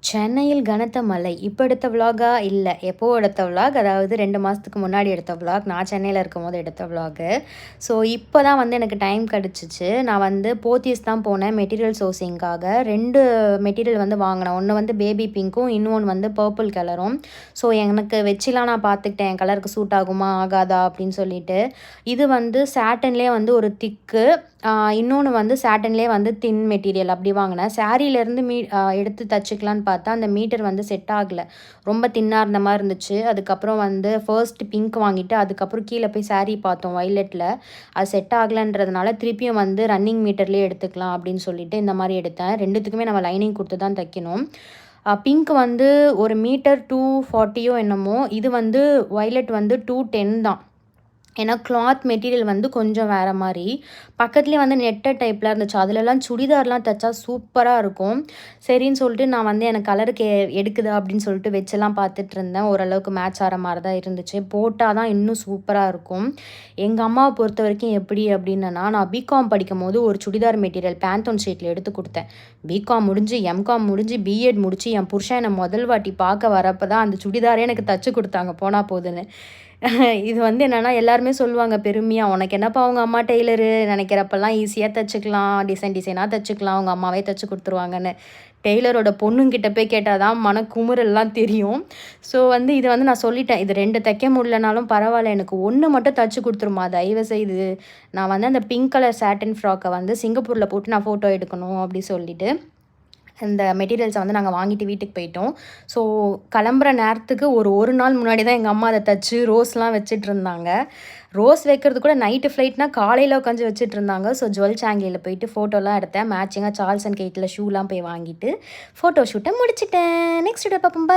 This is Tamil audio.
சென்னையில் கனத்த மழை. இப்போ எடுத்த விலாகா? இல்ல. எப்போ எடுத்த விலாக், அதாவது 2 மாசத்துக்கு முன்னாடி எடுத்த விலாக். நான் சென்னையில இருக்கும்போது எடுத்த விலாகு. ஸோ இப்போ தான் வந்து எனக்கு டைம் கிடச்சிச்சு. நான் வந்து போத்தீஸ் தான் போனேன் மெட்டீரியல் சோர்சிங்காக. 2 மெட்டீரியல் வந்து வாங்கினேன். ஒன்று வந்து பேபி பிங்க்கும், இன்னொன்று வந்து பர்பிள் கலரும். ஸோ எனக்கு வச்சுலாம் நான் பார்த்துக்கிட்டேன், என் கலருக்கு சூட் ஆகுமா ஆகாதா அப்படின்னு சொல்லிட்டு. இது வந்து சாட்டன்லேயே வந்து ஒரு திக்கு, இன்னொன்று வந்து சாட்டன்லேயே வந்து தின் மெட்டீரியல் அப்படி வாங்கினேன். சாரீலேருந்து எடுத்து தச்சுக்கலான்னு பார்த்தா அந்த மீட்டர் வந்து செட் ஆகலை, ரொம்ப தின்னாக இருந்த மாதிரி இருந்துச்சு. அதுக்கப்புறம் வந்து ஃபர்ஸ்ட் பிங்க் வாங்கிட்டு அதுக்கப்புறம் கீழே போய் சாரீ பார்த்தோம் வைலெட்டில், அது செட் ஆகலைன்றதுனால திருப்பியும் வந்து ரன்னிங் மீட்டர்லேயே எடுத்துக்கலாம் அப்படின்னு சொல்லிட்டு இந்த மாதிரி எடுத்தேன். ரெண்டுத்துக்குமே நம்ம லைனிங் கொடுத்து தான் தைக்கணும். பிங்க் வந்து ஒரு மீட்டர் 240 என்னமோ, இது வந்து வைலட் வந்து 210 தான். ஏன்னா கிளாத் மெட்டீரியல் வந்து கொஞ்சம் வேறு மாதிரி. பக்கத்துலேயே வந்து நெட்டட் டைப்பில் இருந்துச்சு. அதிலலாம் சுடிதார்லாம் தைச்சா சூப்பராக இருக்கும். சரின்னு சொல்லிட்டு நான் வந்து எனக்கு கலருக்கு எடுக்குதா அப்படின்னு சொல்லிட்டு வச்செல்லாம் பார்த்துட்டு இருந்தேன். ஓரளவுக்கு மேட்ச் ஆகிற மாதிரி தான் இருந்துச்சு. போட்டால் தான் இன்னும் சூப்பராக இருக்கும். எங்கள் அம்மாவை பொறுத்த வரைக்கும் எப்படி அப்படின்னா, நான் பிகாம் படிக்கும் போது ஒரு சுடிதார் மெட்டீரியல் பேந்தோன் ஷீட்டில் எடுத்து கொடுத்தேன். பிகாம் முடிஞ்சு எம்காம் முடிஞ்சு பிஎட் முடிச்சு என் புருஷன் என்னை முதல் வாட்டி பார்க்க வரப்போ தான் அந்த சுடிதாரே எனக்கு தச்சு கொடுத்தாங்க போனா போதுன்னு. இது வந்து என்னென்னா எல்லாருமே சொல்லுவாங்க பெருமையாக, உனக்கு என்னப்பா அவங்க அம்மா டெய்லரு, நினைக்கிறப்பெல்லாம் ஈஸியாக தைச்சிக்கலாம், டிசைனாக தைச்சிக்கலாம், அவங்க அம்மாவே தைச்சி கொடுத்துருவாங்கன்னு. டெய்லரோட பொண்ணுங்கிட்ட போய் கேட்டால் தான் மனக்குமுறெல்லாம் தெரியும். ஸோ வந்து இதை வந்து நான் சொல்லிட்டேன், இது 2 தைக்க முடியலனாலும் பரவாயில்ல, எனக்கு 1 மட்டும் தச்சு கொடுத்துருமா தயவு செய்து. நான் வந்து அந்த பிங்க் கலர் சாட்டின் ஃப்ராக்கை வந்து சிங்கப்பூரில் போட்டு நான் ஃபோட்டோ எடுக்கணும் அப்படி சொல்லிட்டு இந்த மெட்டீரியல்ஸை வந்து நாங்கள் வாங்கிட்டு வீட்டுக்கு போயிட்டோம். ஸோ கிளம்புற நேரத்துக்கு ஒரு நாள் முன்னாடி தான் எங்கள் அம்மா அதை தச்சு ரோஸ்லாம் வச்சுட்டு இருந்தாங்க. ரோஸ் வைக்கிறது கூட நைட்டு ஃப்ளைட்னா காலையில் உட்காந்து வச்சுட்டு இருந்தாங்க. ஸோ ஜுவல் சாங்கியில் போயிட்டு ஃபோட்டோலாம் எடுத்தேன். மேட்சிங்காக சார்ல்ஸ் அண்ட் கேட்டில் ஷூலாம் போய் வாங்கிட்டு ஃபோட்டோ ஷூட்டை முடிச்சிட்டேன். நெக்ஸ்ட் வீடியோ பார்ப்போம். பாய்.